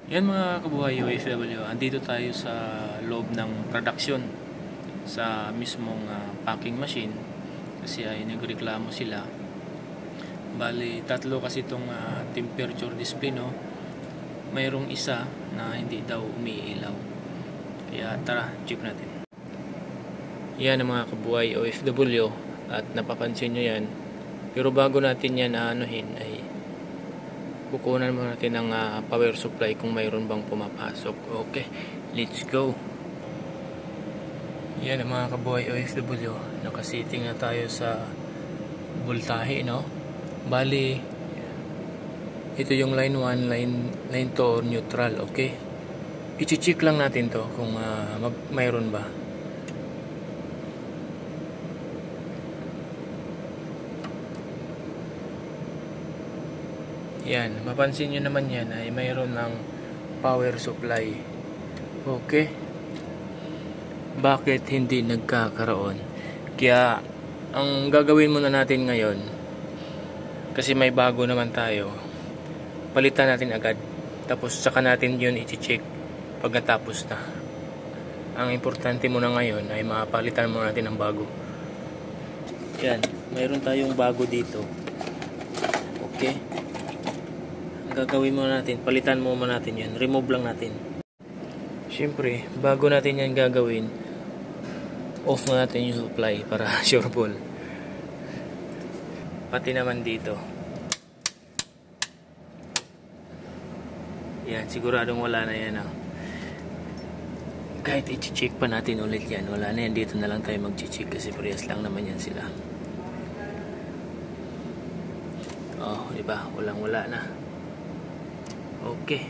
Yan mga kabuhay OFW, andito tayo sa loob ng production sa mismong packing machine kasi ay nagreklamo sila. Bali, tatlo kasi itong temperature display, no? Mayroong isa na hindi daw umiilaw. Kaya tara, check natin. Yan ang mga kabuhay OFW at napapansin nyo yan. Pero bago natin yan anuhin ay kukunan mo natin ng power supply kung mayroon bang pumapasok. Okay, let's go. Yan ang mga kabuhay OFW, nakasiting na tayo sa voltahe, no? Bali, ito yung line 1, line 2 neutral. Okay, i-check lang natin to kung mayroon ba. Yan, mapansin nyo naman yan ay mayroon ng power supply. Okay, bakit hindi nagkakaroon? Kaya ang gagawin muna natin ngayon, kasi may bago naman tayo, palitan natin agad, tapos saka natin yun i-check pag natapos na. Ang importante muna ngayon ay mapalitan muna natin ng bago. Yan, mayroon tayong bago dito. Okay, gagawin muna natin, palitan muna natin yan, remove lang natin. Siyempre, bago natin yan gagawin, off na natin yung supply para sure ball. Pati naman dito. Yan, siguradong wala na yan. Kahit i-check pa natin ulit yan, wala na yan. Dito na lang tayo mag-check kasi parehas lang naman yan sila. Oh, diba? Walang-wala na. Okay.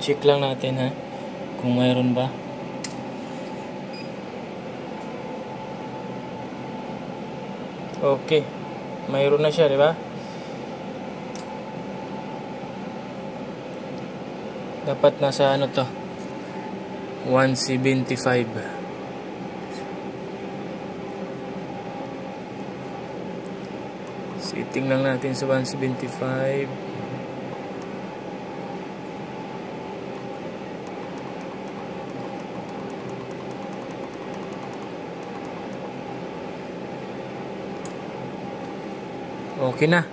Check lang natin kung mayroon ba. Okay, mayroon na siya, di ba? Dapat nasa ano to, 175. Setting lang natin sa 175. Okay na.